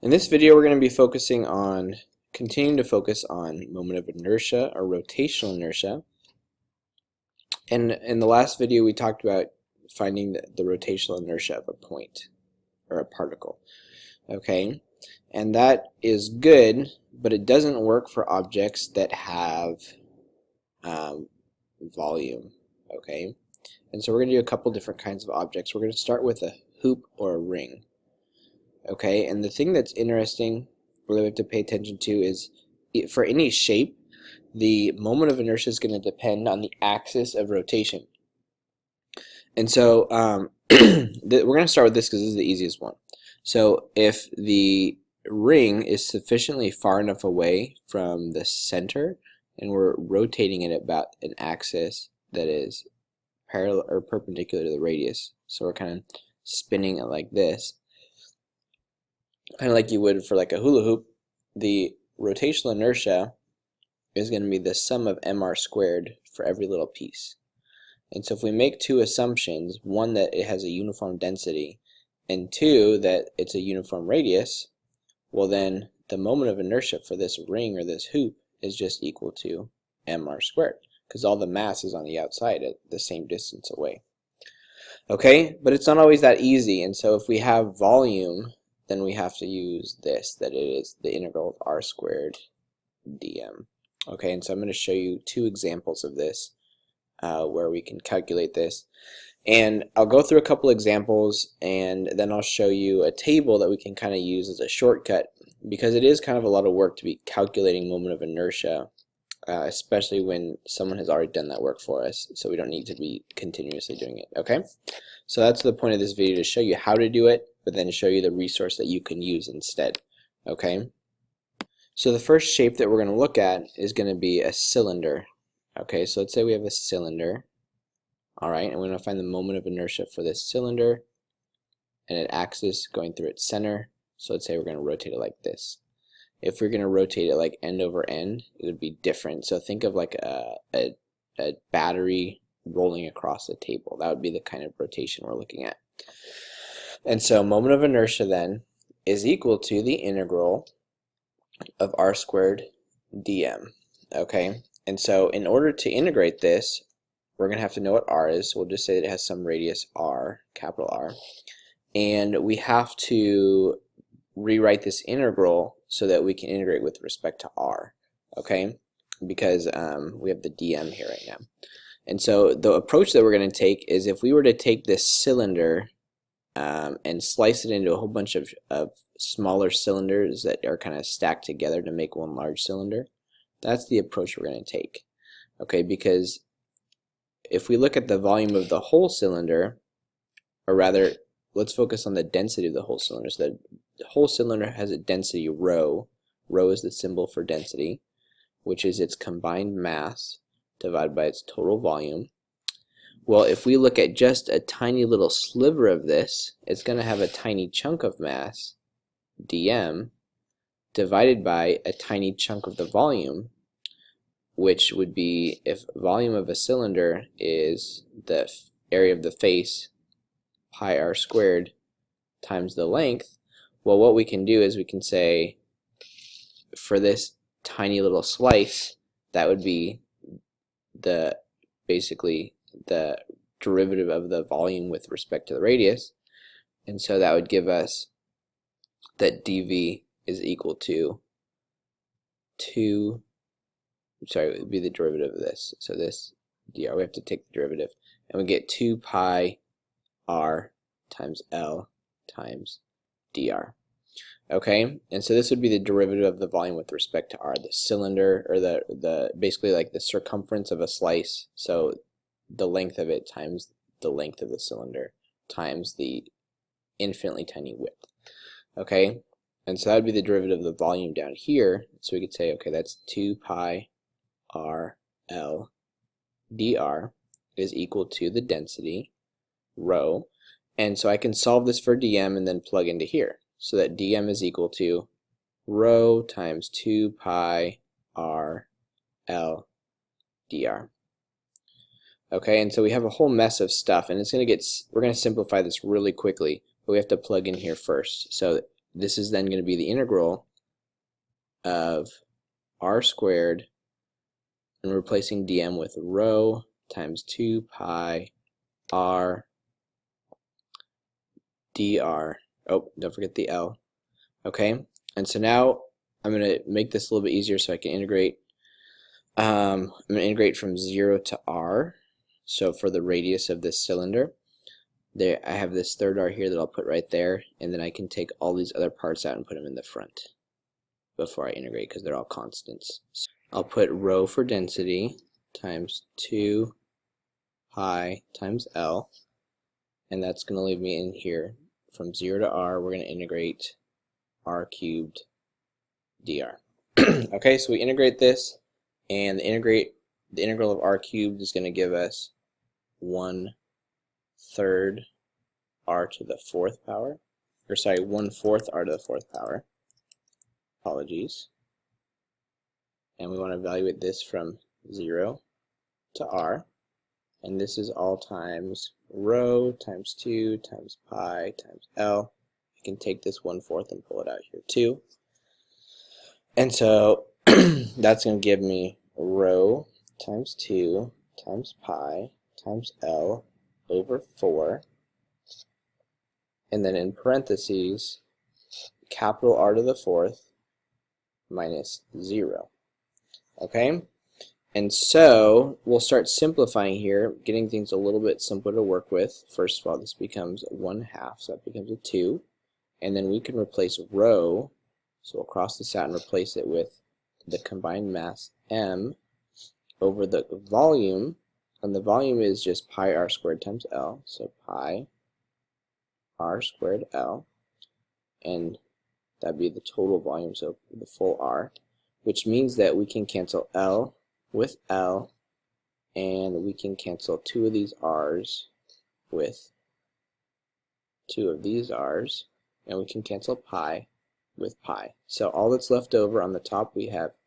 In this video, we're going to be continuing to focus on moment of inertia or rotational inertia. And in the last video, we talked about finding the rotational inertia of a point or a particle. Okay, and that is good, but it doesn't work for objects that have volume. Okay, and so we're going to do a couple different kinds of objects. We're going to start with a hoop or a ring. Okay, and the thing that's interesting that we have to pay attention to is for any shape, the moment of inertia is going to depend on the axis of rotation. And so we're going to start with this because this is the easiest one. So if the ring is sufficiently far enough away from the center and we're rotating it about an axis that is parallel or perpendicular to the radius, so we're kind of spinning it like this, kind of like you would for like a hula hoop, the rotational inertia is going to be the sum of mr squared for every little piece. And so if we make two assumptions, one that it has a uniform density and two that it's a uniform radius, well then the moment of inertia for this ring or this hoop is just equal to mr squared because all the mass is on the outside at the same distance away. Okay, but it's not always that easy, and so if we have volume, then we have to use this, that it is the integral of r squared dm. Okay, and so I'm going to show you two examples of this where we can calculate this. And I'll go through a couple examples and then I'll show you a table that we can kind of use as a shortcut, because it is kind of a lot of work to be calculating moment of inertia, especially when someone has already done that work for us, so we don't need to be continuously doing it. Okay, so that's the point of this video, to show you how to do it, but then show you the resource that you can use instead. Okay, so the first shape that we're going to look at is going to be a cylinder. Okay, so let's say we have a cylinder. Alright, and we're going to find the moment of inertia for this cylinder and an axis going through its center. So let's say we're going to rotate it like this. If we're going to rotate it like end over end, it would be different. So think of like a battery rolling across a table. That would be the kind of rotation we're looking at. And so moment of inertia then is equal to the integral of r squared dm. Okay, and so in order to integrate this, we're going to have to know what r is. We'll just say that it has some radius r, capital R, and we have to rewrite this integral so that we can integrate with respect to r. Okay, because we have the dm here right now. And so the approach that we're going to take is, if we were to take this cylinder and slice it into a whole bunch of smaller cylinders that are kind of stacked together to make one large cylinder, that's the approach we're going to take. Okay, because if we look at the volume of the whole cylinder, or rather, let's focus on the density of the whole cylinder. So the whole cylinder has a density rho. Rho is the symbol for density, which is its combined mass divided by its total volume. Well, if we look at just a tiny little sliver of this, it's going to have a tiny chunk of mass, dm, divided by a tiny chunk of the volume, which would be, if volume of a cylinder is the area of the face, pi r squared, times the length, well, what we can do is we can say, for this tiny little slice, that would be basically the derivative of the volume with respect to the radius, and so that would give us that dv is equal to it would be the derivative of this. So this dr, we have to take the derivative, and we get 2 pi r times L times dr. Okay, and so this would be the derivative of the volume with respect to r, the cylinder, or the basically like the circumference of a slice, so the length of it times the length of the cylinder times the infinitely tiny width. Okay, and so that would be the derivative of the volume down here, so we could say, okay, that's 2 pi r L dr is equal to the density, rho, and so I can solve this for dm and then plug into here, so that dm is equal to rho times 2 pi r L dr. Okay, and so we have a whole mess of stuff, and we're going to simplify this really quickly, but we have to plug in here first. So this is then going to be the integral of r squared, and replacing dm with rho times 2 pi r dr. Oh, don't forget the L. Okay, and so now I'm going to make this a little bit easier so I can integrate. I'm going to integrate from 0 to r. So for the radius of this cylinder, there I have this third r here that I'll put right there, and then I can take all these other parts out and put them in the front before I integrate because they're all constants. So I'll put rho for density times 2 pi times L, and that's going to leave me in here from 0 to r. We're going to integrate r cubed dr. Okay, so we integrate this, and the integral of r cubed is going to give us 1/3 r to the 4th power, or sorry, 1/4 r to the 4th power. Apologies. And we want to evaluate this from 0 to r, and this is all times rho times 2 times pi times L. I can take this 1/4 and pull it out here too. And so that's going to give me rho times 2 times pi times L over 4, and then in parentheses, capital R to the 4th minus 0. Okay? And so we'll start simplifying here, getting things a little bit simpler to work with. First of all, this becomes 1/2, so that becomes a 2. And then we can replace rho, so we'll cross this out and replace it with the combined mass m over the volume, and the volume is just pi r squared times L, so pi r squared L, and that'd be the total volume, so the full R, which means that we can cancel L with L, and we can cancel 2 of these R's with 2 of these R's, and we can cancel pi with pi. So all that's left over on the top, we have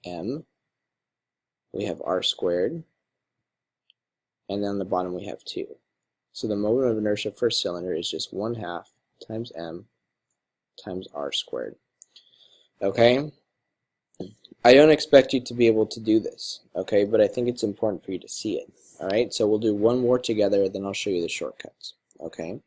m, we have r squared, and then on the bottom we have 2. So the moment of inertia for a cylinder is just 1/2 times m times r squared. Okay? I don't expect you to be able to do this, okay, but I think it's important for you to see it. Alright, so we'll do one more together, then I'll show you the shortcuts. Okay?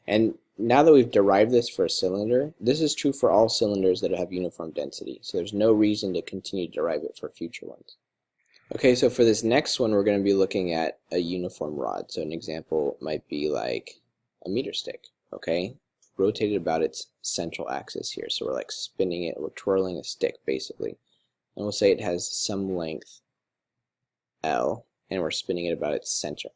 And now that we've derived this for a cylinder, this is true for all cylinders that have uniform density, so there's no reason to continue to derive it for future ones. Okay, so for this next one, we're going to be looking at a uniform rod. So an example might be like a meter stick, okay, rotated about its central axis here. So we're like spinning it, we're twirling a stick basically. And we'll say it has some length L, and we're spinning it about its center.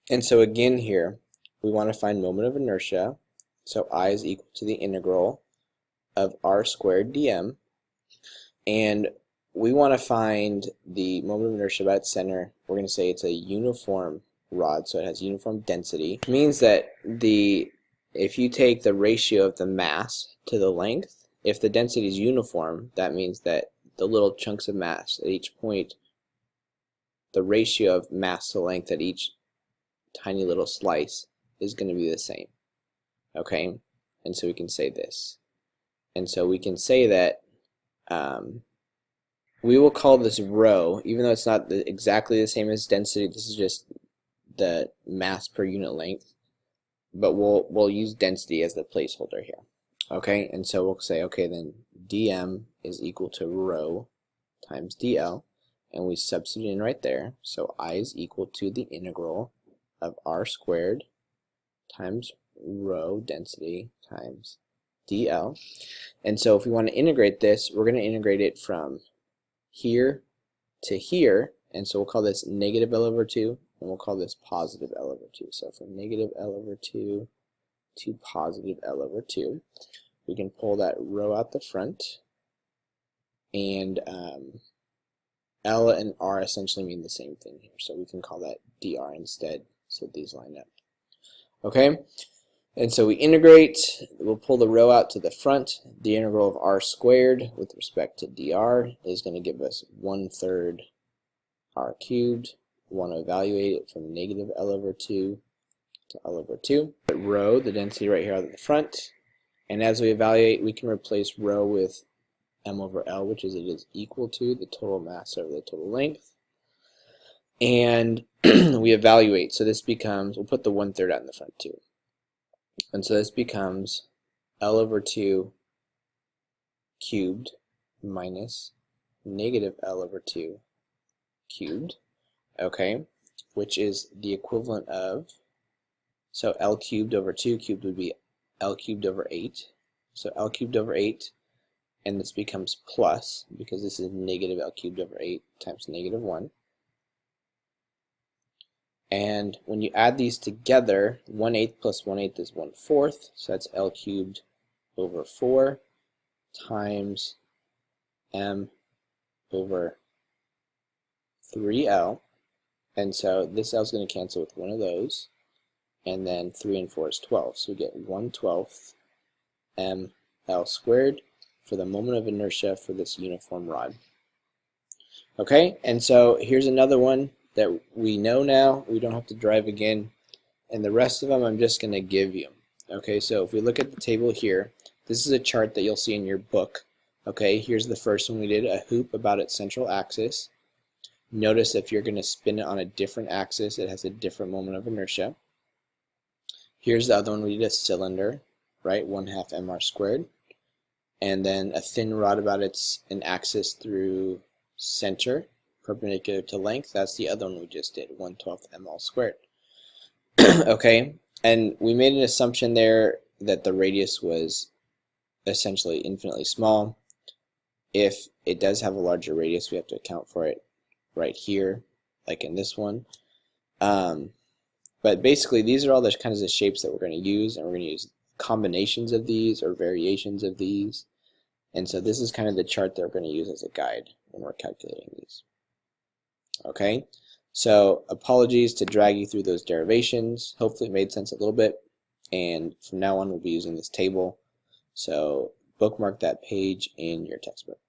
And so again here, we want to find moment of inertia. So I is equal to the integral of r squared dm, and we want to find the moment of inertia about its center. We're going to say it's a uniform rod, so it has uniform density. It means that if you take the ratio of the mass to the length, if the density is uniform, that means that the little chunks of mass at each point, the ratio of mass to length at each tiny little slice is going to be the same. Okay? And so we can say this. And so we can say that we will call this rho, even though it's not exactly the same as density. This is just the mass per unit length, but we'll use density as the placeholder here. Okay, and so we'll say, okay, then dm is equal to rho times dl, and we substitute in right there. So I is equal to the integral of r squared times rho density times dl. And so if we want to integrate this, we're going to integrate it from here to here, and so we'll call this negative L over 2, and we'll call this positive L over 2. So from negative L over 2 to positive L over 2, we can pull that rho out the front, and L and R essentially mean the same thing here, so we can call that dr instead, so these line up. Okay, and so we integrate, we'll pull the rho out to the front. The integral of r squared with respect to dr is going to give us 1/3 r cubed. We want to evaluate it from negative L over 2 to L over 2. But rho, the density right here at the front, And as we evaluate, we can replace rho with m over L, which is it is equal to the total mass over the total length. And we evaluate, so this becomes, we'll put the 1/3 out in the front too. And so this becomes L over 2 cubed minus negative L over 2 cubed, okay, which is the equivalent of, so L cubed over 2 cubed would be L cubed over 8. So L cubed over 8, and this becomes plus, because this is negative L cubed over 8 times negative 1. And when you add these together, 1/8 plus 1/8 is 1/4, so that's L cubed over 4 times m over 3L. And so this L is going to cancel with one of those, and then 3 and 4 is 12. So we get 1/12 mL squared for the moment of inertia for this uniform rod. Okay, and so here's another one that we know now. We don't have to drive again. And the rest of them I'm just going to give you. Okay, so if we look at the table here, this is a chart that you'll see in your book. Okay, here's the first one we did, a hoop about its central axis. Notice if you're going to spin it on a different axis, it has a different moment of inertia. Here's the other one, we did a cylinder, right, 1/2 mr squared. And then a thin rod about an axis through center, perpendicular to length. That's the other one we just did, 1/12 ml squared. Okay, and we made an assumption there that the radius was essentially infinitely small. If it does have a larger radius, we have to account for it right here, like in this one. But basically, these are all the kinds of shapes that we're going to use, and we're going to use combinations of these or variations of these. And so this is kind of the chart that we're going to use as a guide when we're calculating these. Okay, so apologies to drag you through those derivations. Hopefully it made sense a little bit. And from now on, we'll be using this table. So bookmark that page in your textbook.